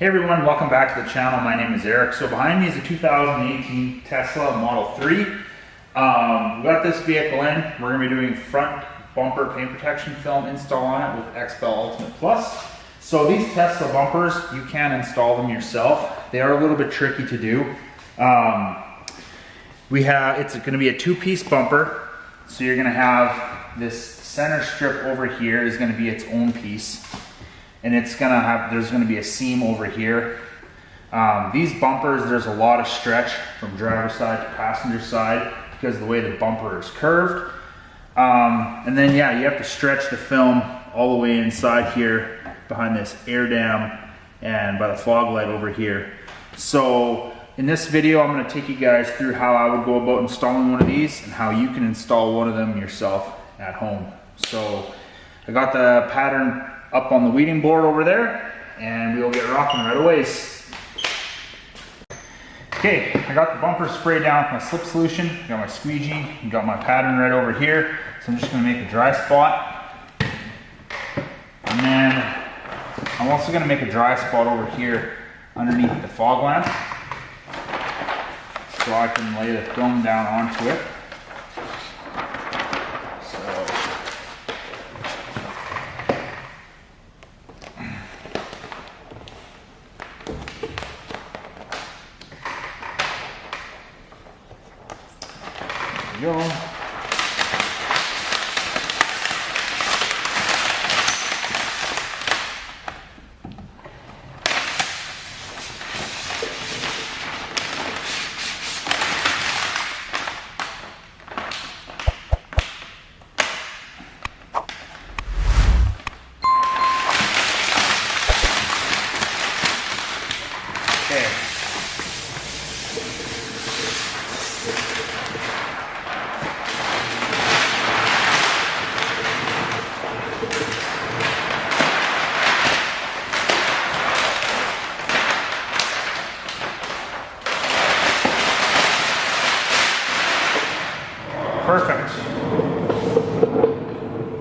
Hey everyone, welcome back to the channel. My name is Eric. So behind me is a 2018 Tesla Model 3. We got this vehicle in. We're going to be doing front bumper paint protection film install on it with XPEL Ultimate Plus. So these Tesla bumpers, you can install them yourself. They are a little bit tricky to do. It's going to be a two-piece bumper. So you're going to have this center strip over here is going to be its own piece. And there's going to be a seam over here. These bumpers, there's a lot of stretch from driver's side to passenger side because of the way the bumper is curved. And then yeah, you have to stretch the film all the way inside here behind this air dam and by the fog light over here. So in this video, I'm going to take you guys through how I would go about installing one of these and how you can install one of them yourself at home. So I got the pattern up on the weeding board over there, and we'll get rocking right away. Okay, I got the bumper sprayed down with my slip solution, got my squeegee, got my pattern right over here. So I'm just going to make a dry spot. And then I'm also going to make a dry spot over here underneath the fog lamp, so I can lay the film down onto it. Go. Okay. Perfect.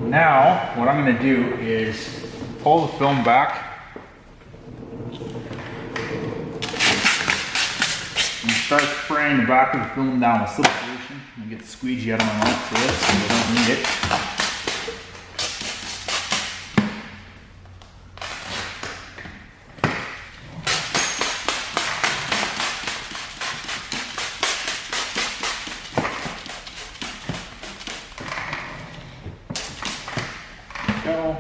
Now, what I'm going to do is pull the film back and start spraying the back of the film down with slip solution. I'm going to get the squeegee out of my mouth for this, so we don't need it. Go.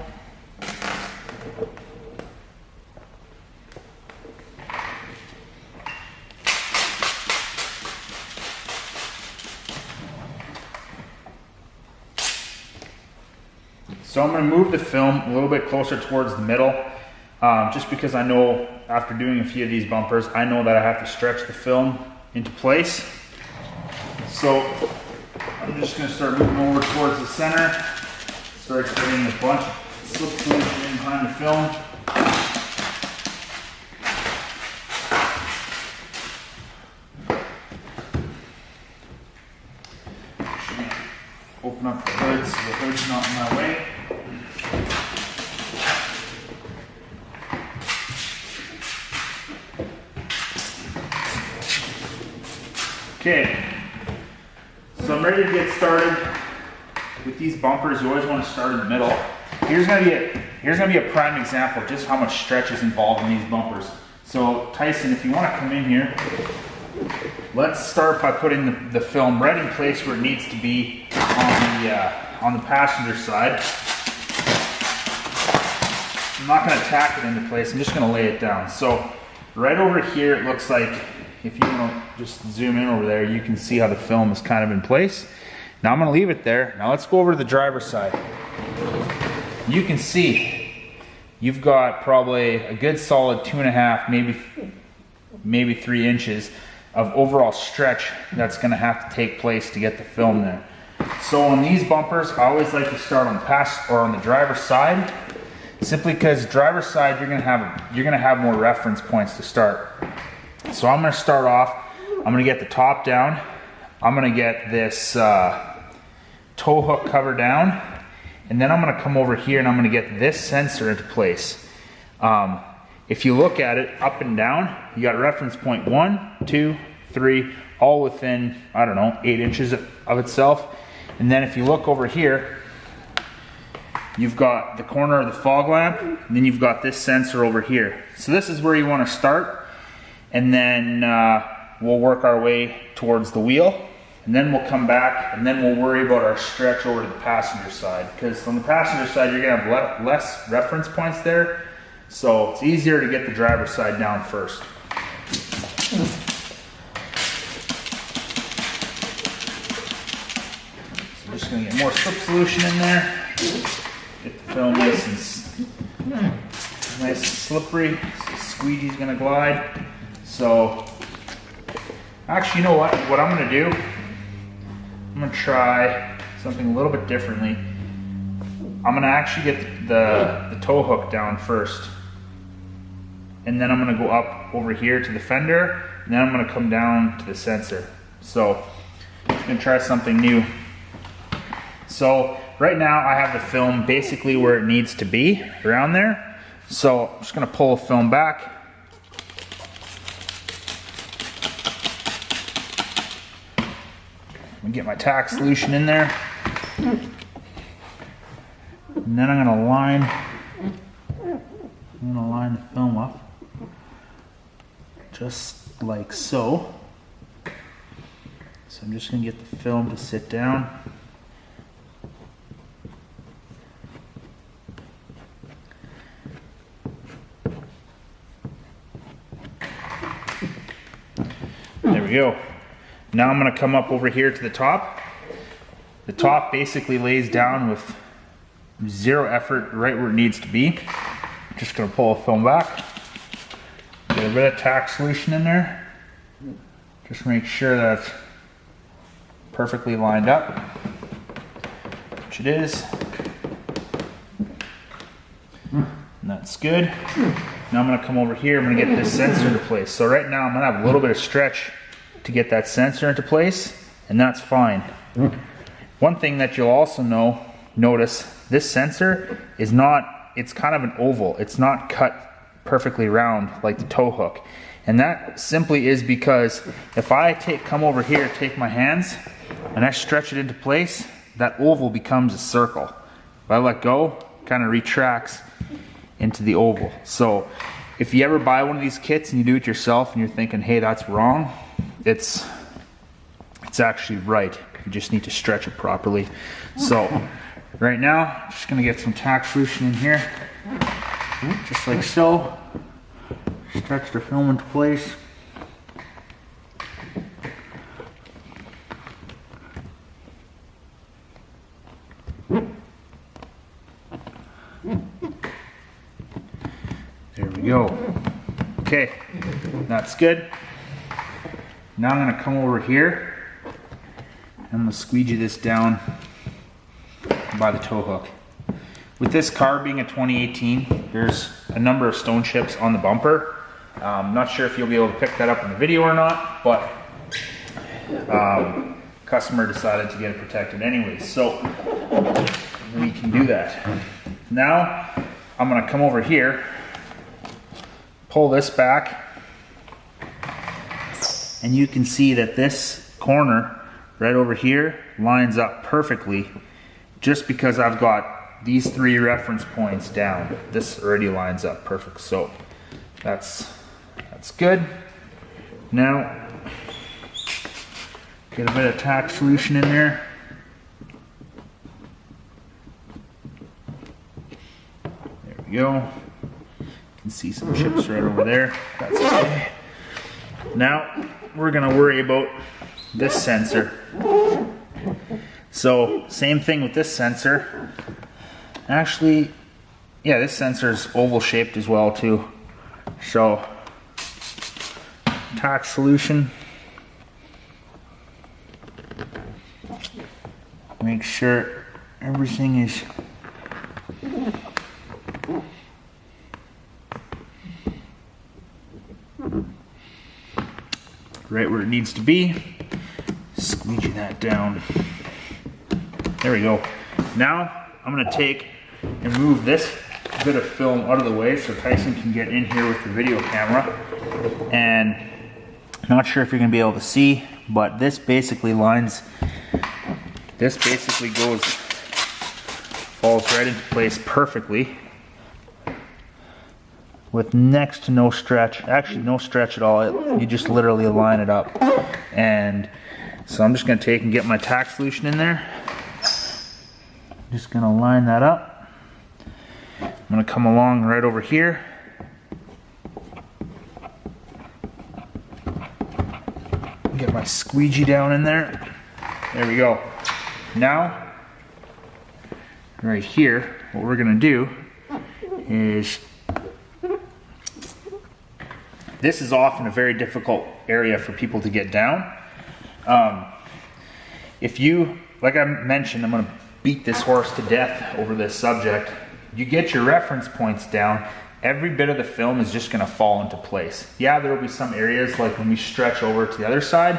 So I'm going to move the film a little bit closer towards the middle, just because I know after doing a few of these bumpers, I know that I have to stretch the film into place. So I'm just going to start moving over towards the center. Start putting a bunch of slip solution in behind the film. Open up the hood so the hood's not in my way. Okay, so I'm ready to get started. With these bumpers, you always want to start in the middle. Here's going to be a prime example of just how much stretch is involved in these bumpers. So Tyson, if you want to come in here, let's start by putting the film right in place where it needs to be on the passenger side. I'm not going to tack it into place. I'm just going to lay it down. So right over here, it looks like, if you want to just zoom in over there, you can see how the film is kind of in place. Now I'm going to leave it there. Now let's go over to the driver's side. You can see you've got probably a good solid 2.5, maybe 3 inches of overall stretch that's going to have to take place to get the film there. So on these bumpers, I always like to start on the driver's side, simply because driver's side you're going to have more reference points to start. So I'm going to start off. I'm going to get the top down. I'm going to get this tow hook cover down, and then I'm going to come over here and I'm going to get this sensor into place. if you look at it up and down, you got reference point 1, 2, 3, all within, I don't know, 8 inches of itself. And then if you look over here, you've got the corner of the fog lamp, and then you've got this sensor over here. So this is where you want to start, and then we'll work our way towards the wheel, and then we'll come back, and then we'll worry about our stretch over to the passenger side. Because on the passenger side, you're going to have less reference points there, so it's easier to get the driver's side down first. So I'm just going to get more slip solution in there. Get the film nice and slippery. So squeegee's gonna glide. So, actually, you know what? What I'm gonna do, I'm gonna try something a little bit differently. I'm gonna actually get the tow hook down first, and then I'm gonna go up over here to the fender, and then I'm gonna come down to the sensor. So, I'm gonna try something new. So, right now I have the film basically where it needs to be, around there. So I'm just going to pull the film back. I'm going to get my tack solution in there. And then I'm going to line the film up. Just like so. So I'm just going to get the film to sit down. There we go. Now I'm going to come up over here to the top. The top basically lays down with zero effort right where it needs to be. Just going to pull the film back. Get a bit of tack solution in there. Just make sure that's perfectly lined up, which it is. And that's good. Now I'm going to come over here, I'm going to get this sensor into place. So right now I'm going to have a little bit of stretch to get that sensor into place, and that's fine. One thing that you'll also notice, this sensor is not, it's kind of an oval. It's not cut perfectly round like the tow hook. And that simply is because if I come over here, take my hands, and I stretch it into place, that oval becomes a circle. If I let go, it kind of retracts into the oval. So if you ever buy one of these kits and you do it yourself and you're thinking, hey, that's wrong, it's actually right. You just need to stretch it properly. So right now, I'm just gonna get some tack solution in here, just like so. Stretch the film into place. There we go. Okay, that's good. Now I'm going to come over here and I'm going to squeegee this down by the tow hook. With this car being a 2018, there's a number of stone chips on the bumper. Not sure if you'll be able to pick that up in the video or not, but customer decided to get it protected anyways, so we can do that. Now I'm going to come over here, pull this back, and you can see that this corner right over here lines up perfectly just because I've got these 3 reference points down. This already lines up perfect, so that's good. Now get a bit of tack solution in there. There we go. You can see some chips right over there. That's okay. Now we're gonna worry about this sensor. So same thing with this sensor. Actually, yeah, this sensor is oval shaped as well too. So tack solution. Make sure everything is right where it needs to be. Squeegee that down. There we go. Now I'm going to take and move this bit of film out of the way so Tyson can get in here with the video camera. And not sure if you're gonna be able to see, but this basically goes, falls right into place perfectly with next to no stretch. Actually, no stretch at all. You just literally line it up. And so I'm just gonna take and get my tack solution in there. Just gonna line that up. I'm gonna come along right over here. Get my squeegee down in there. There we go. Now, right here, what we're gonna do is, this is often a very difficult area for people to get down. If you, like I mentioned, I'm gonna beat this horse to death over this subject. You get your reference points down, every bit of the film is just gonna fall into place. Yeah, there will be some areas like when we stretch over to the other side,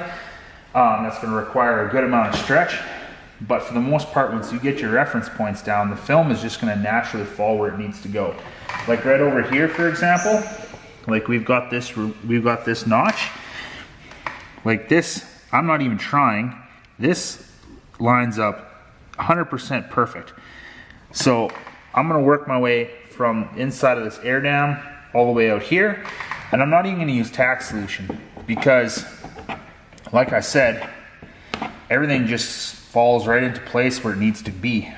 that's gonna require a good amount of stretch. But for the most part, once you get your reference points down, the film is just gonna naturally fall where it needs to go. Like right over here, for example, like we've got this notch. Like this, I'm not even trying. This lines up 100% perfect. So I'm gonna work my way from inside of this air dam all the way out here. And I'm not even gonna use tack solution because, like I said, everything just falls right into place where it needs to be.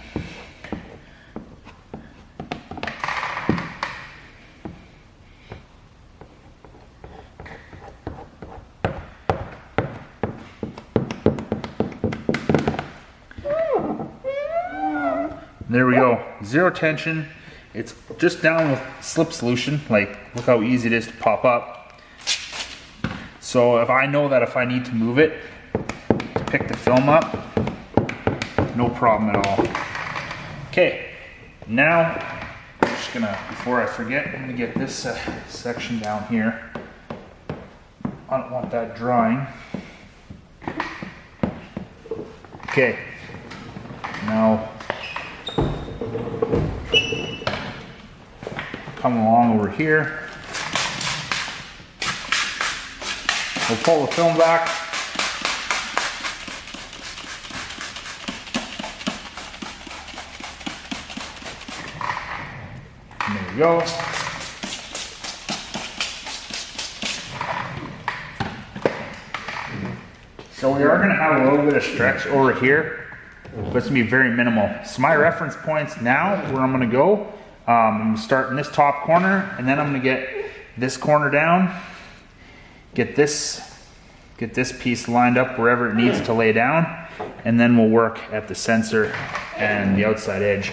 There we go, zero tension. It's just down with slip solution. Like, look how easy it is to pop up. So if I know that if I need to move it to pick the film up, no problem at all. Okay, now I'm just gonna, before I forget, I'm gonna get this section down here. I don't want that drying. Okay, now come along over here. We'll pull the film back. And there we go. So we are going to have a little bit of stretch over here, but it's going to be very minimal. So my reference points now, where I'm going to go, I'm going to start in this top corner, and then I'm going to get this corner down, get this piece lined up wherever it needs to lay down, and then we'll work at the sensor and the outside edge.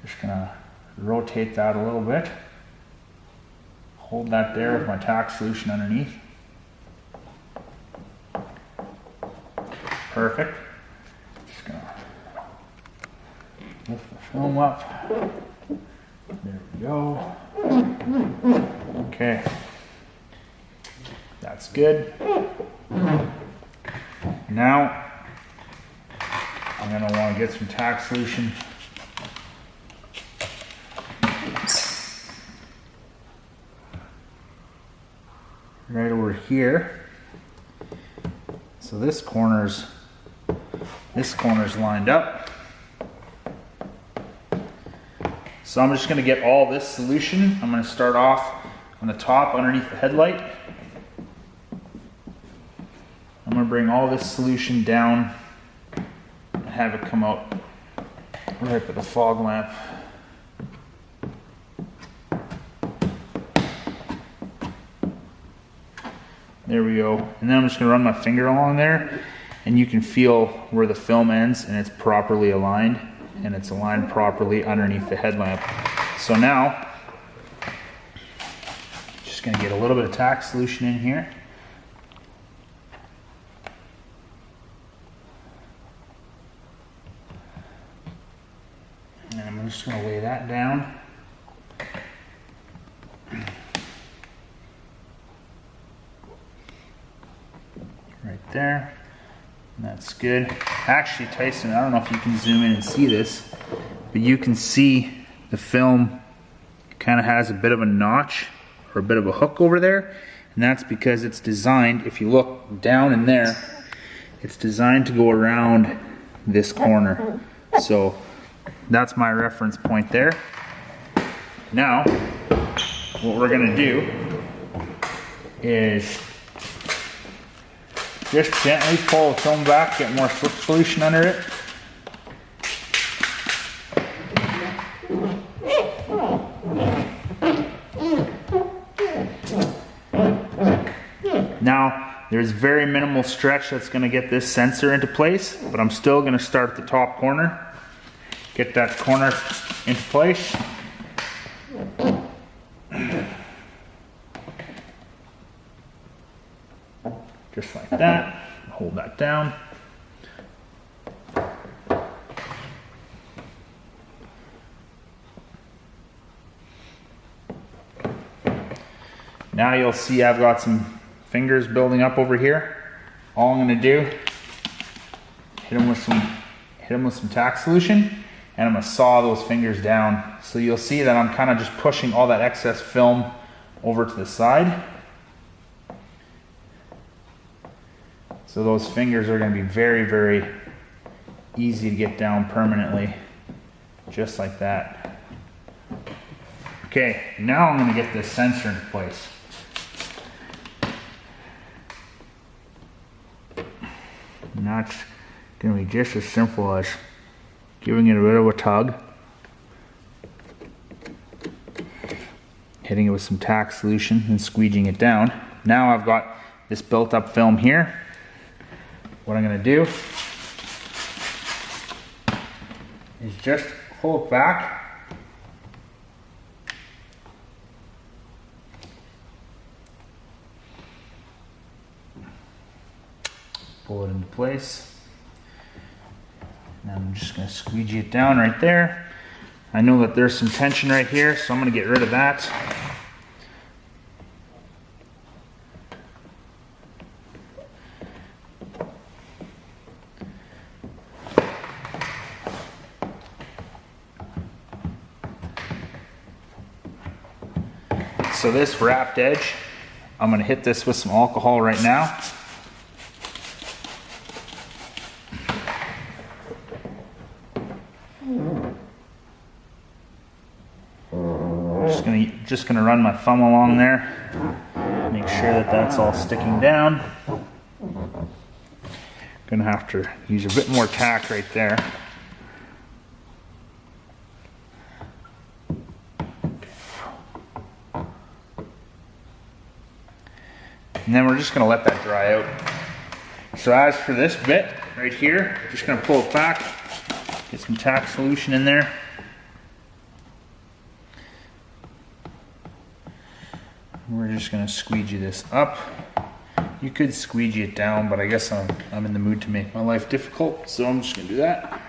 Just going to rotate that a little bit. Hold that there with my tack solution underneath. Perfect. Just gonna lift the film up. There we go. Okay. That's good. Now, I'm gonna want to get some tack solution. Right over here. So this corner's lined up. So I'm just going to get all this solution. I'm going to start off on the top underneath the headlight. I'm going to bring all this solution down and have it come out right by the fog lamp. There we go. And then I'm just going to run my finger along there, and you can feel where the film ends, and it's properly aligned, and it's aligned properly underneath the headlamp. So now, just going to get a little bit of tack solution in here. And I'm just going to lay that down. right there. And that's good. Actually, Tyson, I don't know if you can zoom in and see this, but you can see the film kind of has a bit of a notch or a bit of a hook over there. And that's because it's designed, if you look down in there, it's designed to go around this corner. So that's my reference point there. Now, what we're gonna do is just gently pull the film back, get more slip solution under it. Now, there's very minimal stretch that's going to get this sensor into place, but I'm still going to start at the top corner, get that corner into place. Just like that. Hold that down. Now you'll see I've got some fingers building up over here. All I'm going to do, hit them with some tack solution, and I'm going to saw those fingers down. So you'll see that I'm kind of just pushing all that excess film over to the side. So those fingers are going to be very, very easy to get down permanently, just like that. Okay, now I'm going to get this sensor into place. And that's going to be just as simple as giving it a bit of a tug, hitting it with some tack solution and squeegeeing it down. Now I've got this built up film here. What I'm going to do is just pull it back, pull it into place, and I'm just going to squeegee it down right there. I know that there's some tension right here, so I'm going to get rid of that. So this wrapped edge, I'm going to hit this with some alcohol right now. Just going to run my thumb along there, make sure that that's all sticking down. Going to have to use a bit more tack right there. And then we're just going to let that dry out. So as for this bit right here, just going to pull it back, get some tack solution in there. We're just going to squeegee this up. You could squeegee it down, but I guess I'm in the mood to make my life difficult, so I'm just going to do that.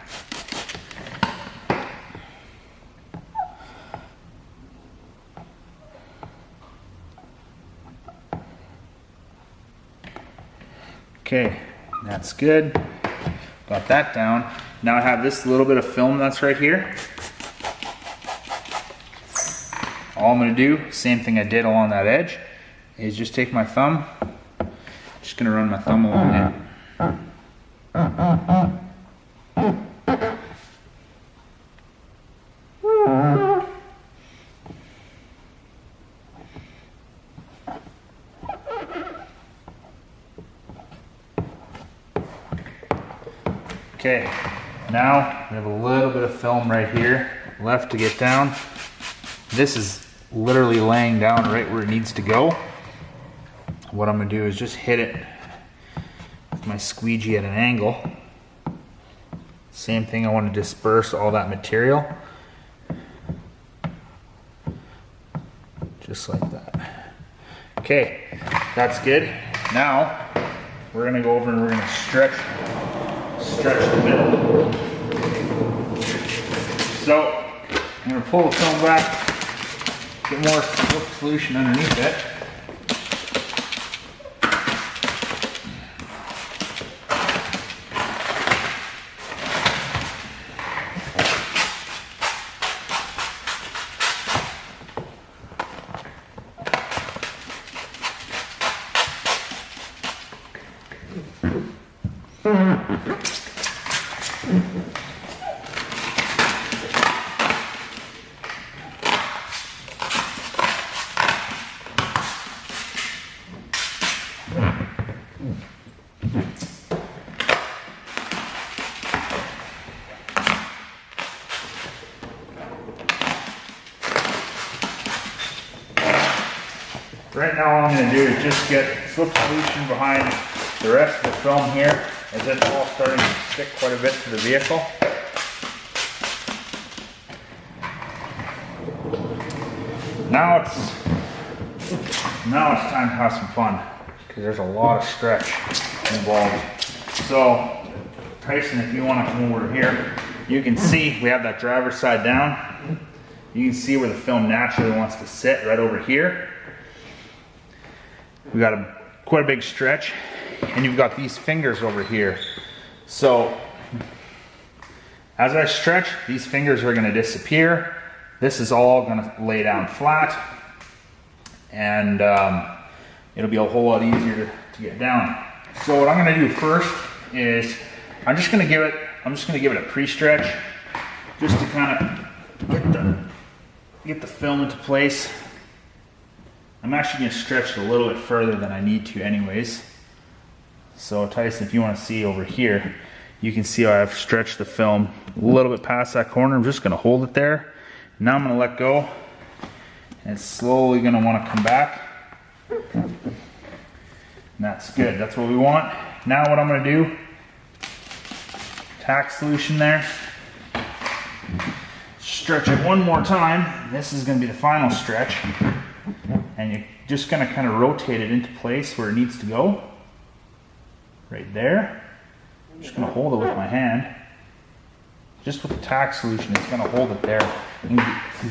Okay, that's good. Got that down. Now I have this little bit of film that's right here. All I'm going to do, same thing I did along that edge, is just take my thumb, just going to run my thumb along it. Okay, now we have a little bit of film right here left to get down. This is literally laying down right where it needs to go. What I'm going to do is just hit it with my squeegee at an angle. Same thing, I want to disperse all that material. Just like that. Okay, that's good. Now, we're going to go over and we're going to stretch the middle. So, I'm going to pull the film back, get more slip solution underneath it. right now all I'm going to do is just get slip solution behind the rest of the film here, as it's all starting to stick quite a bit to the vehicle. Now it's time to have some fun, because there's a lot of stretch involved. So Tyson, if you want to come over here, you can see we have that driver's side down. You can see where the film naturally wants to sit, right over here. We got quite a big stretch, and you've got these fingers over here. So as I stretch, these fingers are going to disappear. This is all going to lay down flat, and it'll be a whole lot easier to get down. So what I'm going to do first is I'm just going to give it a pre-stretch, just to kind of get the film into place. I'm actually going to stretch it a little bit further than I need to anyways. So Tyson, if you want to see over here, you can see how I've stretched the film a little bit past that corner. I'm just going to hold it there. Now I'm going to let go, and it's slowly going to want to come back. And that's good. That's what we want. Now what I'm going to do, tack solution there. Stretch it one more time. This is going to be the final stretch. And you're just going to kind of rotate it into place where it needs to go. Right there. I'm just going to hold it with my hand. Just with the tack solution, it's going to hold it there. And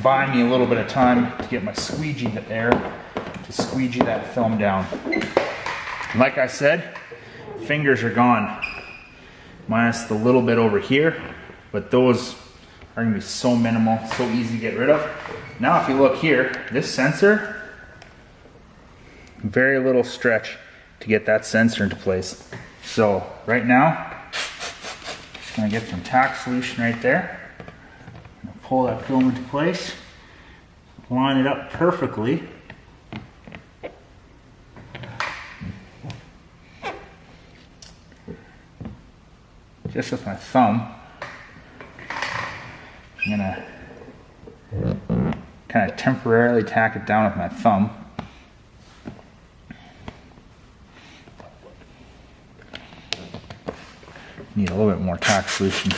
buy me a little bit of time to get my squeegee there, to squeegee that film down. Like I said, fingers are gone. Minus the little bit over here. But those are going to be so minimal, so easy to get rid of. Now if you look here, this sensor, very little stretch to get that sensor into place. So right now, just going to get some tack solution right there. Pull that film into place, line it up perfectly. Just with my thumb, I'm going to kind of temporarily tack it down with my thumb. Need a little bit more tack solution.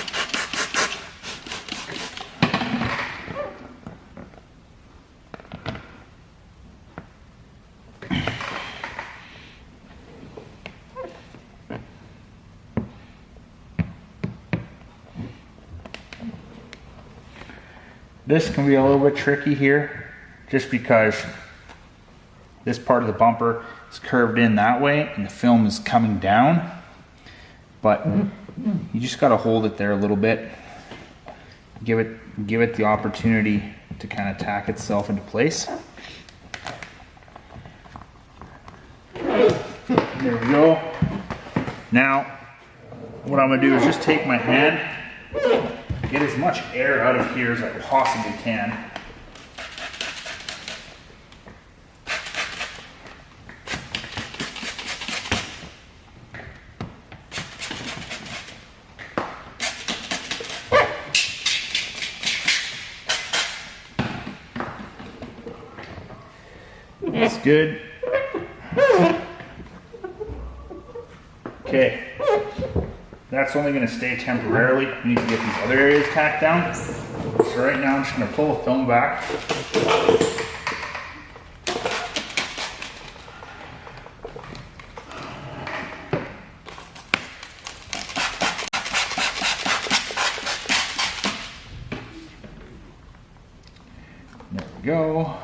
This can be a little bit tricky here, just because this part of the bumper is curved in that way and the film is coming down. But you just got to hold it there a little bit. Give it the opportunity to kind of tack itself into place. There we go. Now, what I'm going to do is just take my hand, get as much air out of here as I possibly can. That's good. Okay. That's only going to stay temporarily. We need to get these other areas tacked down. So right now I'm just going to pull the film back. There we go.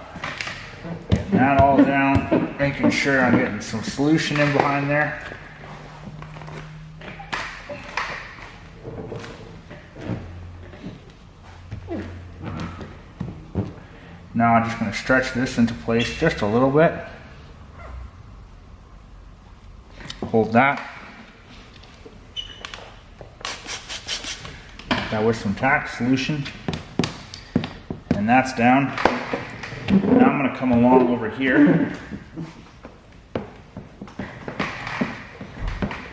Getting that all down. Making sure I'm getting some solution in behind there. Now I'm just going to stretch this into place just a little bit. Hold that. That was some tack solution. And that's down. Now I'm going to come along over here.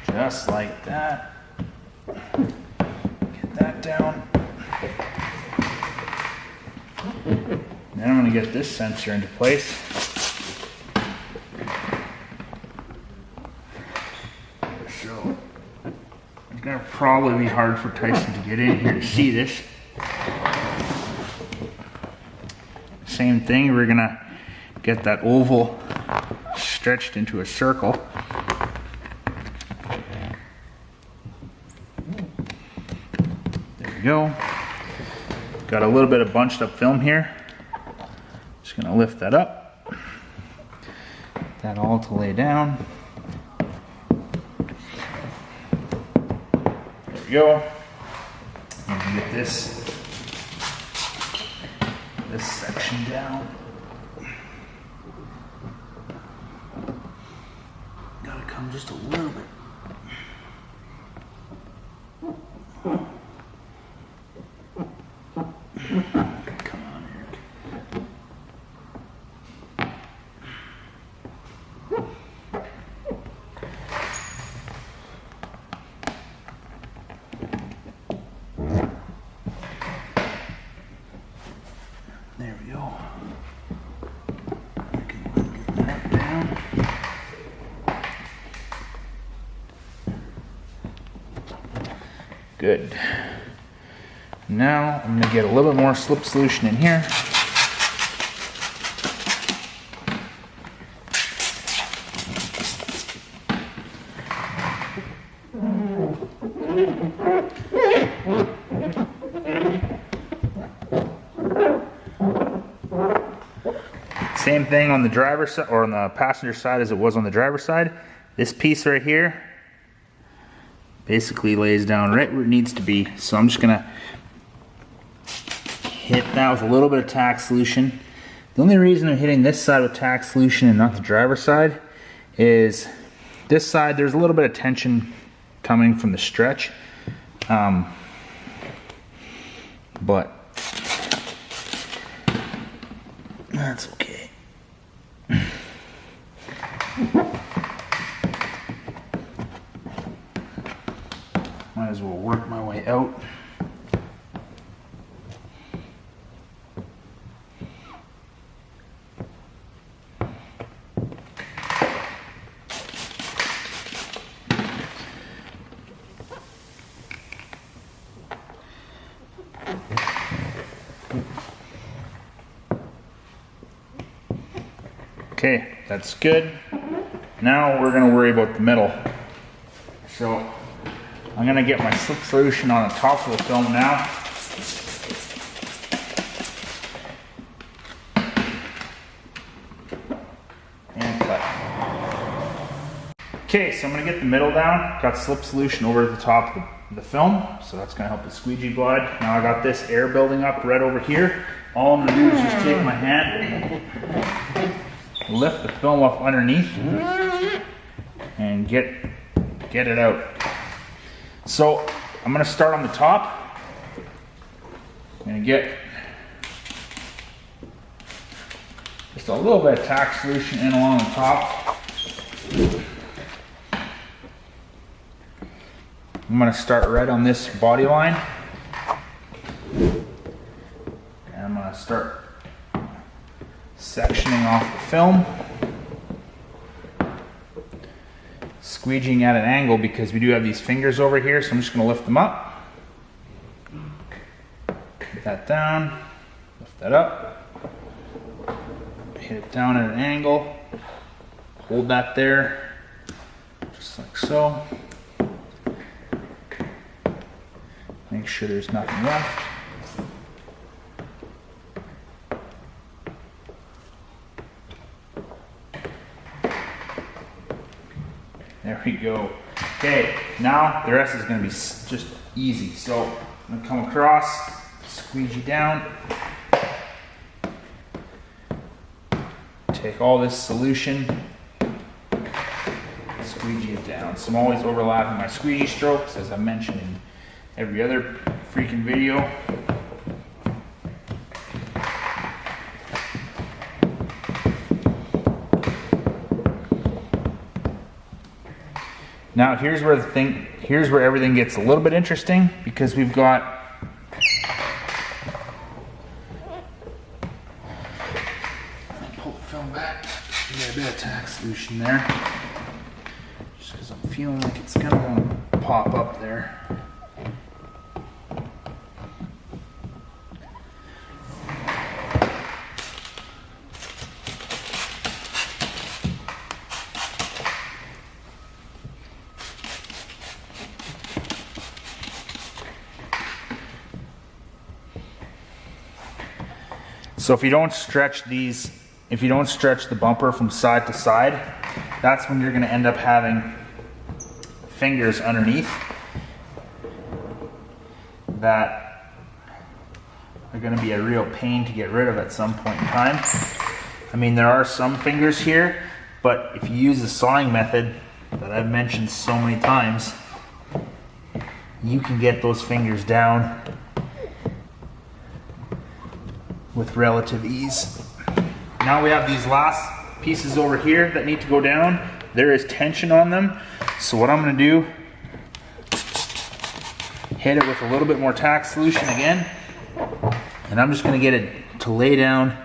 Just like that. Get that down. Then I'm going to get this sensor into place. probably be hard for Tyson to get in here to see this. Same thing, we're gonna get that oval stretched into a circle. There we go. Got a little bit of bunched up film here. Just gonna lift that up. Get that all to lay down. There we go. I'm gonna get this section down. Gotta come just a little bit. Come on, Eric. There we go. I can get that down. Good. Now I'm going to get a little bit more slip solution in here. Same thing on the driver's side or on the passenger side as it was on the driver's side. This piece right here basically lays down right where it needs to be. So I'm just gonna hit that with a little bit of tack solution. The only reason I'm hitting this side with tack solution and not the driver's side is this side there's a little bit of tension coming from the stretch. But that's okay. Might as well work my way out. Okay, that's good. Now we're going to worry about the middle. So I'm going to get my slip solution on the top of the film now. And cut. Okay, so I'm going to get the middle down. Got slip solution over the top of the film, so that's going to help the squeegee glide. Now I got this air building up right over here. All I'm going to do is just take my hand, lift the film up underneath, and get it out. So I'm going to start on the top. I'm going to get just a little bit of tack solution in along the top. I'm going to start right on this body line. And I'm going to start sectioning off the film. Squeegeeing at an angle because we do have these fingers over here, so I'm just going to lift them up. Put that down, lift that up, hit it down at an angle, hold that there, just like so. Make sure there's nothing left. There we go. Okay, now the rest is going to be just easy. So I'm going to come across, squeegee down, take all this solution, squeegee it down. So I'm always overlapping my squeegee strokes, as I mentioned in every other freaking video. Now here's where everything gets a little bit interesting, because we've got pull the film back. Get a bit of tack solution there, just because I'm feeling like it's kind of going to pop up there. So if you don't stretch these, if you don't stretch the bumper from side to side, that's when you're going to end up having fingers underneath that are going to be a real pain to get rid of at some point in time. I mean, there are some fingers here, but if you use the sawing method that I've mentioned so many times, you can get those fingers down with relative ease. Now we have these last pieces over here that need to go down. There is tension on them. So what I'm gonna do, hit it with a little bit more tack solution again, and I'm just gonna get it to lay down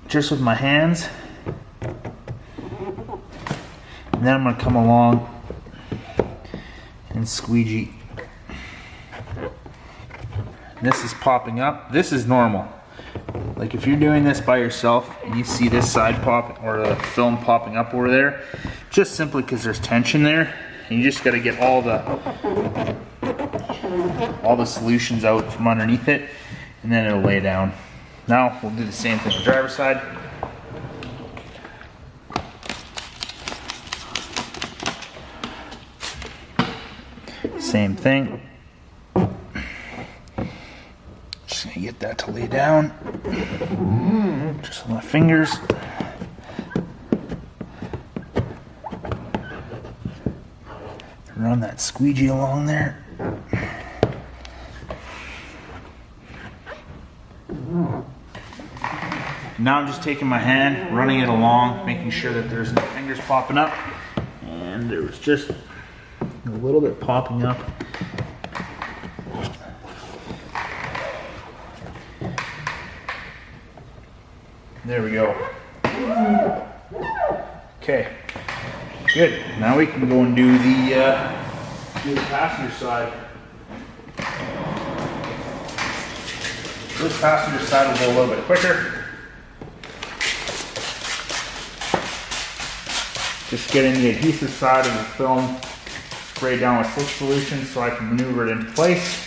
just with my hands. And then I'm gonna come along and squeegee. This is popping up. This is normal. Like if you're doing this by yourself and you see this side pop or the film popping up over there, just simply because there's tension there, and you just got to get all the solutions out from underneath it, and then it'll lay down. Now we'll do the same thing on the driver's side. Same thing. Just gonna get that to lay down. Just with my fingers. Run that squeegee along there. Now I'm just taking my hand, running it along, making sure that there's no fingers popping up. And there was just a little bit popping up. There we go. Okay, good. Now we can go and do the passenger side. This passenger side will go a little bit quicker. Just getting the adhesive side of the film sprayed down with soap solution so I can maneuver it into place.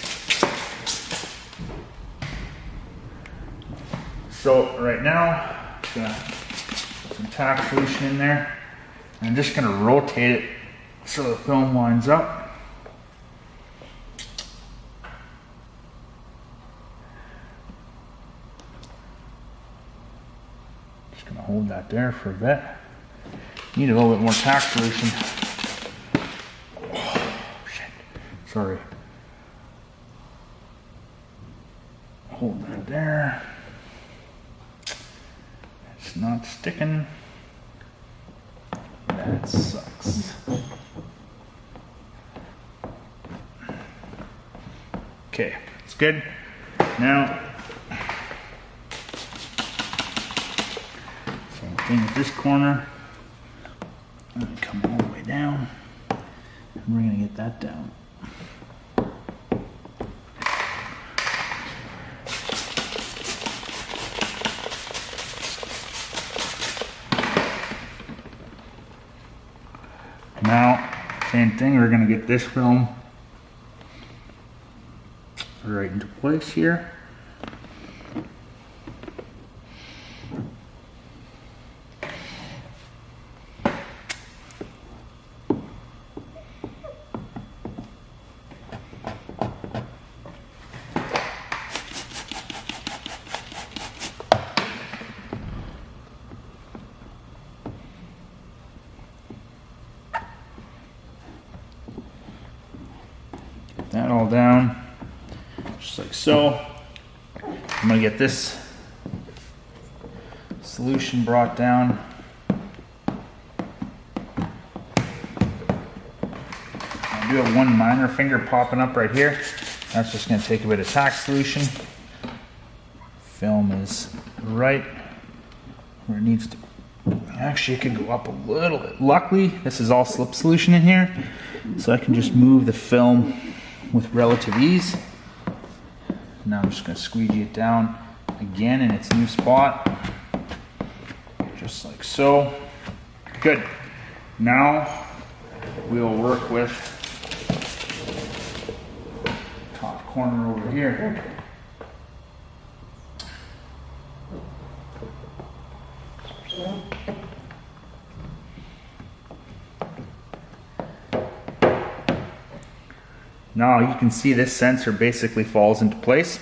So right now, I'm gonna put some tack solution in there. And I'm just gonna rotate it so the film lines up. Just gonna hold that there for a bit. Need a little bit more tack solution. Oh, shit. Sorry. Hold that there. It's not sticking. That sucks. Okay, it's good. Now, same thing with this corner. I'm gonna come all the way down, and we're gonna get that down. Now, same thing, we're going to get this film right into place here. That all down, just like so. I'm gonna get this solution brought down. I do have one minor finger popping up right here. That's just gonna take a bit of tack solution. Film is right where it needs to Actually, it could go up a little bit. Luckily, this is all slip solution in here, so I can just move the film with relative ease. Now I'm just going to squeegee it down again in its new spot, just like so. Good. Now we'll work with top corner over here. Now you can see this sensor basically falls into place.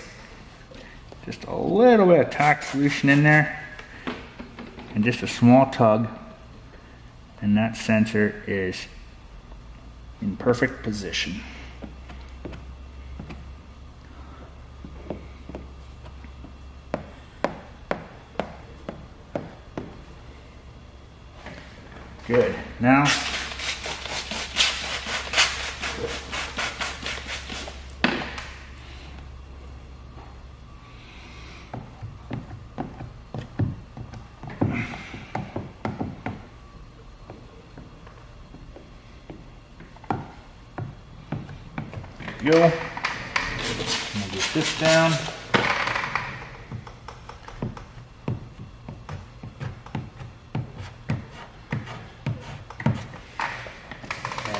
Just a little bit of tack solution in there and just a small tug, and that sensor is in perfect position. Good. Now go. I'm gonna get this down.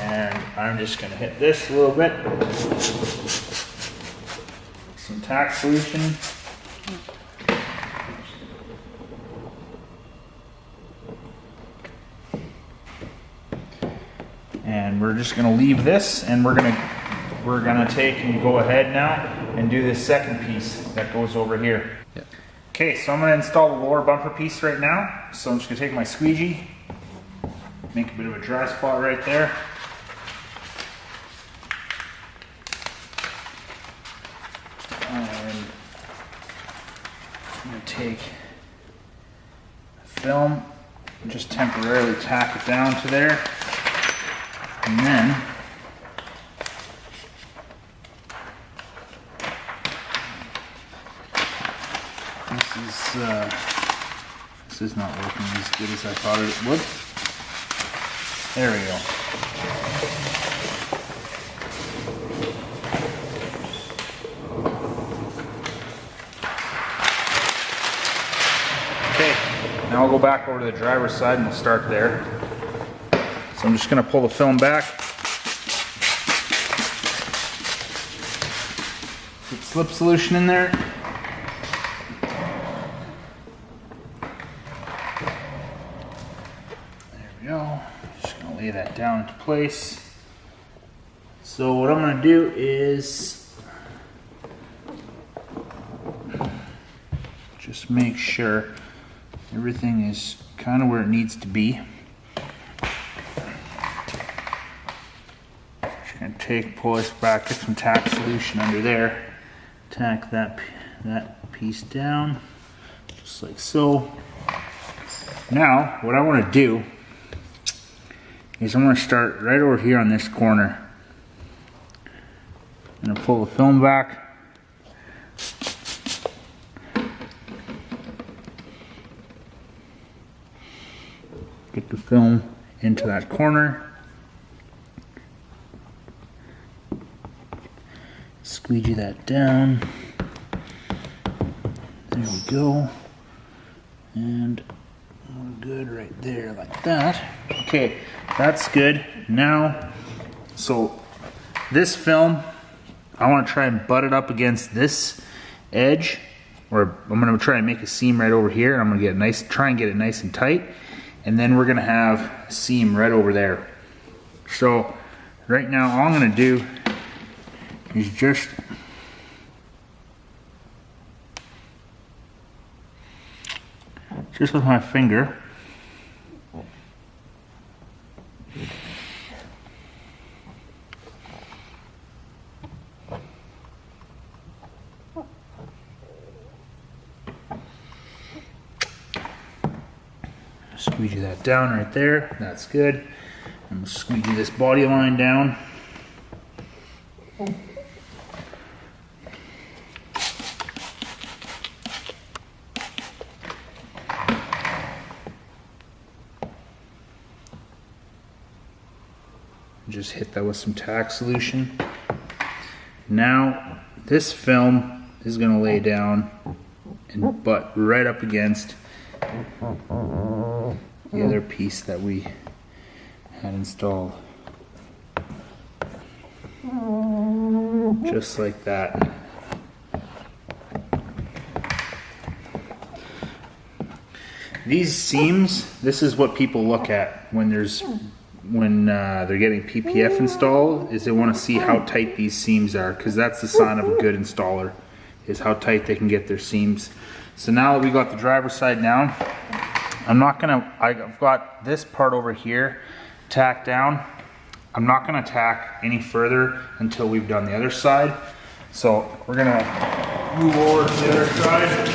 And I'm just gonna hit this a little bit. Some tack solution. And we're just gonna leave this, and we're gonna take and go ahead now and do this second piece that goes over here. Yeah. Okay, so I'm going to install the lower bumper piece right now. So I'm just going to take my squeegee, make a bit of a dry spot right there. And I'm going to take the film and just temporarily tack it down to there. And then this is not working as good as I thought it would. There we go. Okay, now I'll go back over to the driver's side and we'll start there. So I'm just going to pull the film back. Put slip solution in there. Just going to lay that down into place. So what I'm going to do is just make sure everything is kind of where it needs to be. Just going to pull this back, get some tack solution under there, tack that piece down, just like so. Now, what I want to do is I'm going to start right over here on this corner. I'm going to pull the film back. Get the film into that corner. Squeegee that down. There we go. And we're good right there like that. Okay, that's good. Now, so this film, I want to try and butt it up against this edge, or I'm going to try and make a seam right over here. I'm going to get try and get it nice and tight, and then we're going to have a seam right over there. So right now, all I'm going to do is just with my finger, squeegee that down right there. That's good. I'm going to squeegee this body line down. Just hit that with some tack solution. Now this film is going to lay down and butt right up against the other piece that we had installed. Just like that. These seams, this is what people look at when they're getting PPF installed, is they want to see how tight these seams are, because that's the sign of a good installer, is how tight they can get their seams. So now that we got the driver's side down, I've got this part over here tacked down. I'm not gonna tack any further until we've done the other side. So we're gonna move over to the other side.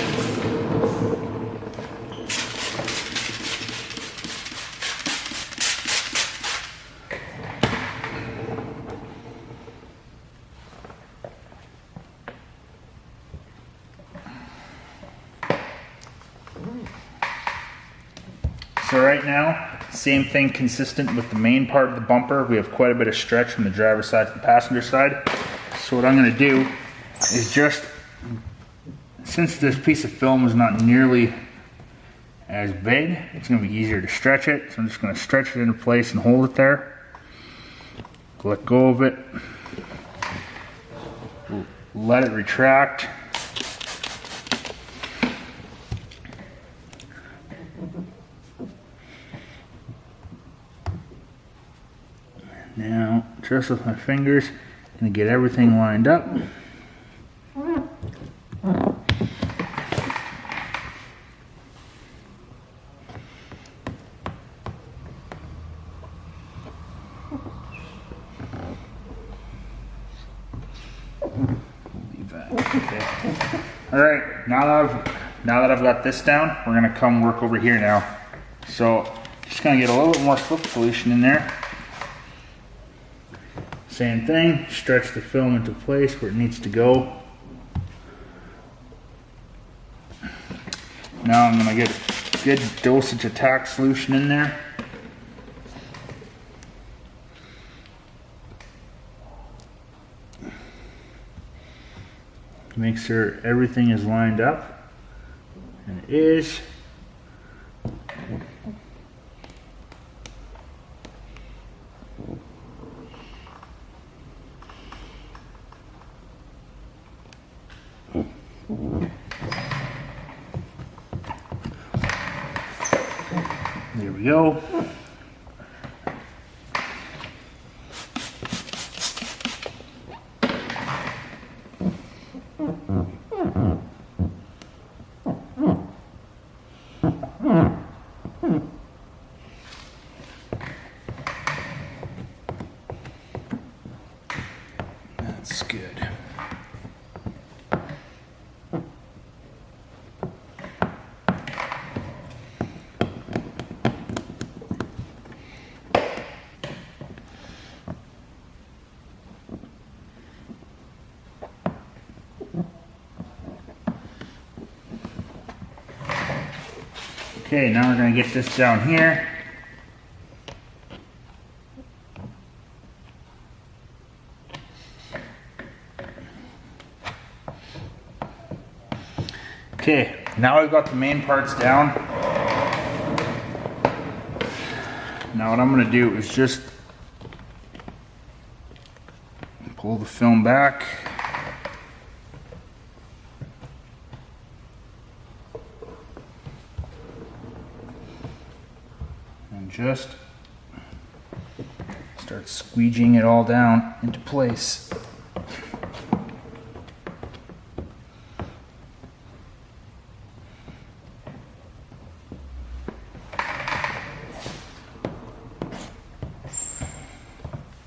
So right now, same thing, consistent with the main part of the bumper. We have quite a bit of stretch from the driver's side to the passenger side. So what I'm going to do is just, since this piece of film is not nearly as big, it's going to be easier to stretch it. So I'm just going to stretch it into place and hold it there. Let go of it. Let it retract. Now, just with my fingers, I'm going to get everything lined up. Leave that. Okay. All right. Now that I've got this down, we're going to come work over here now. So, just going to get a little bit more slip solution in there. Same thing, stretch the film into place where it needs to go. Now I'm going to get a good dosage of tack solution in there. Make sure everything is lined up, and it is. There we go. That's good. Okay, now we're going to get this down here. Okay, now we've got the main parts down. Now what I'm going to do is just pull the film back. And just start squeegeeing it all down into place.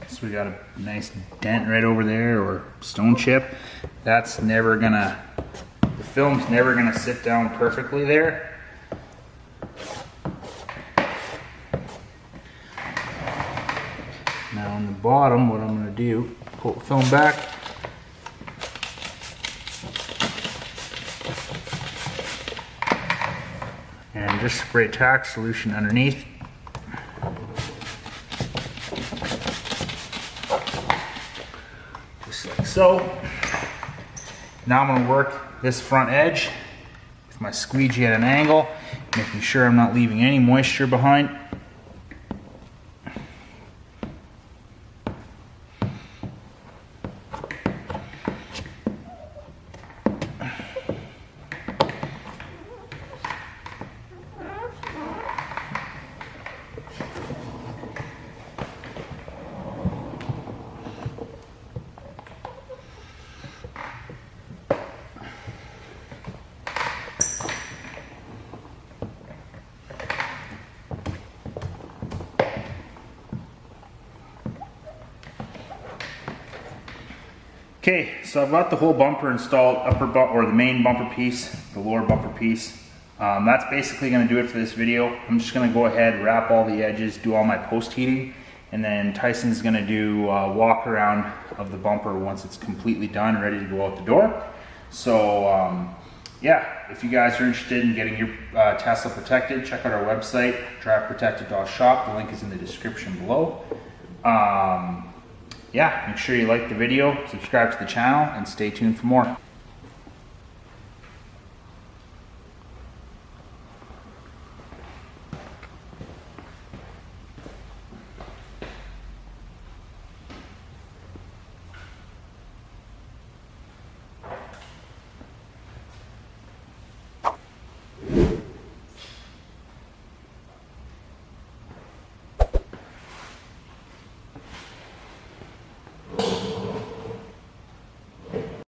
So we got a nice dent right over there, or stone chip. That's never gonna, the film's never gonna sit down perfectly there. Now on the bottom, what I'm going to do, pull the film back. And just spray tack solution underneath. So now I'm gonna work this front edge with my squeegee at an angle, making sure I'm not leaving any moisture behind. Okay, so I've got the whole bumper installed, or the main bumper piece, the lower bumper piece. That's basically going to do it for this video. I'm just going to go ahead, wrap all the edges, do all my post heating, and then Tyson's going to do a walk around of the bumper once it's completely done, ready to go out the door. So yeah, if you guys are interested in getting your Tesla protected, check out our website, driveprotected.shop. The link is in the description below. Yeah, make sure you like the video, subscribe to the channel, and stay tuned for more.